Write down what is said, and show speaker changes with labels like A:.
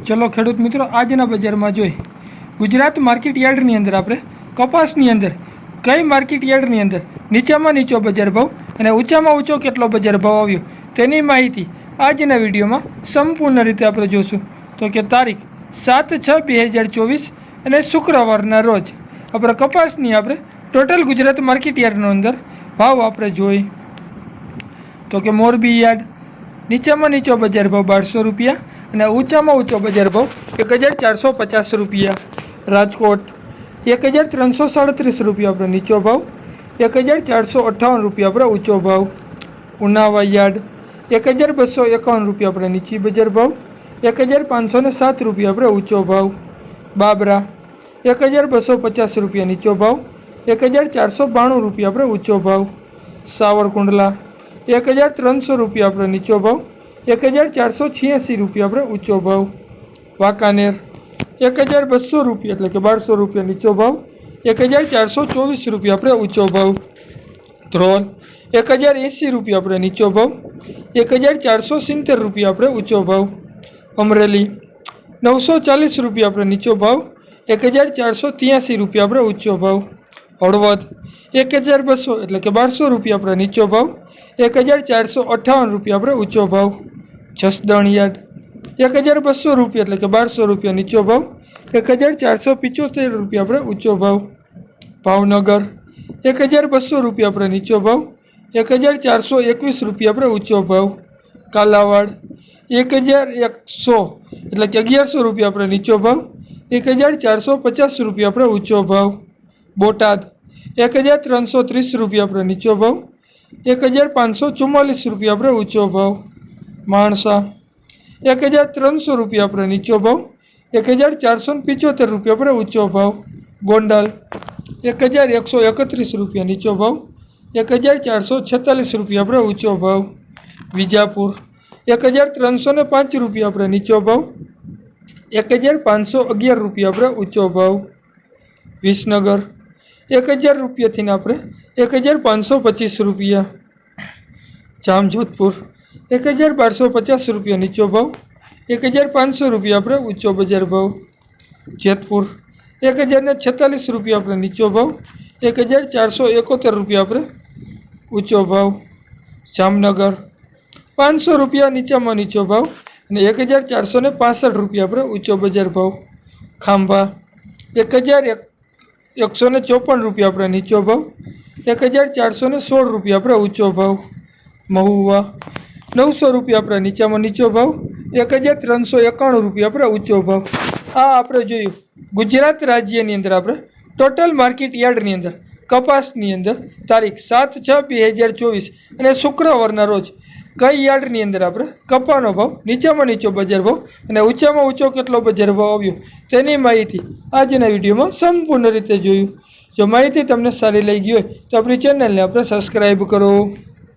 A: चलो खेडूत मित्रों आजना बजार में जोई गुजरात मार्केट यार्डनी अंदर आपणे कपासनी अंदर कई मार्केट यार्डनी अंदर नीचामां नीचो बजार भाव अने ऊंचामां ऊंचो केटलो बजार भाव आव्यो तेनी माहिती आजना विडियोमां संपूर्ण रीते आपणे जोशुं। तो कि तारीख 7/6/2024 अने शुक्रवारना रोज आपणे कपासनी आपणे टोटल गुजरात मार्केट यार्डनो अंदर भाव आपणे जोई। तो कि मोरबी यार्ड नीचामां नीचो बजार भाव 1200 रुपया અને ઊંચામાં ઊંચો બજાર ભાવ 1450 રૂપિયા। રાજકોટ 1337 રૂપિયા આપણે નીચો ભાવ, 1458 રૂપિયા આપણે ઊંચો ભાવ। ઉનાવા યાર્ડ 1251 રૂપિયા આપણે નીચી બજાર ભાવ, 1507 રૂપિયા આપણે ઊંચો ભાવ। બાબરા 1250 રૂપિયા નીચો ભાવ, 1492 રૂપિયા આપણે ઊંચો ભાવ। સાવરકુંડલા 1300 રૂપિયા આપણે નીચો ભાવ, 1486 રૂપિયા આપણે ઊંચો ભાવ। વાંકાનેર 1200 રૂપિયા એટલે કે 1200 રૂપિયા નીચો ભાવ, 1424 રૂપિયા આપણે ઊંચો ભાવ। ધ્રોલ 1080 રૂપિયા આપણે નીચો ભાવ, 1470 રૂપિયા આપણે ઊંચો ભાવ। અમરેલી 940 રૂપિયા આપણે નીચો ભાવ, 1483 રૂપિયા આપણે ઊંચો ભાવ। હળવદ 1200 એટલે કે 1200 રૂપિયા આપણે નીચો ભાવ, 1458 રૂપિયા આપણે ઊંચો ભાવ। જસદણ યાર્ડ 1200 રૂપિયા એટલે કે 1200 રૂપિયા નીચો ભાવ, 1475 રૂપિયા આપણે ઊંચો ભાવ। ભાવનગર 1200 રૂપિયા આપણે નીચો ભાવ, 1421 રૂપિયા આપણે ઊંચો ભાવ। કાલાવાડ 1100 એટલે કે 1100 રૂપિયા આપણે નીચો ભાવ, 1450 રૂપિયા આપણે ઊંચો ભાવ। બોટાદ 1330 રૂપિયા આપણે નીચો ભાવ, 1544 રૂપિયા આપણે ઊંચો ભાવ। માણસા 1300 રૂપિયા આપણે નીચો ભાવ, 1475 રૂપિયા આપણે ઊંચો ભાવ। ગોંડલ 1131 રૂપિયા નીચો ભાવ, 1446 રૂપિયા આપણે ઊંચો ભાવ। વિજાપુર 1305 રૂપિયા આપણે નીચો ભાવ, 1511 રૂપિયા આપણે ઊંચો ભાવ। વિસનગર 1000 રૂપિયાથી આપણે 1525 રૂપિયા। જામજોધપુર 1250 રૂપિયા નીચો ભાવ, 1500 રૂપિયા આપણે ઊંચો બજાર ભાવ। જેતપુર 1046 રૂપિયા આપણે નીચો ભાવ, 1471 રૂપિયા આપણે ઊંચો ભાવ। જામનગર 500 રૂપિયા નીચામાં નીચો ભાવ અને 1465 રૂપિયા આપણે ઊંચો બજાર ભાવ। ખાંભા 1154 રૂપિયા આપણે નીચો ભાવ, 1416 રૂપિયા આપણે ઊંચો ભાવ। મહુવા 900 રૂપિયા આપણે નીચામાં નીચો ભાવ, 1391 રૂપિયા આપણે ઊંચો ભાવ। આ આપણે જોયું ગુજરાત રાજ્યની અંદર આપણે ટોટલ માર્કેટ યાર્ડની અંદર કપાસની અંદર તારીખ 7/6/2024 અને શુક્રવારના રોજ કઈ યાર્ડની અંદર આપણે કપાનો ભાવ, નીચામાં નીચો બજાર ભાવ અને ઊંચામાં ઊંચો કેટલો બજાર ભાવ આવ્યો તેની માહિતી આજના વિડીયોમાં સંપૂર્ણ રીતે જોયું। જો માહિતી તમને સારી લાગી હોય તો આપણી ચેનલને આપણે સબસ્ક્રાઈબ કરો।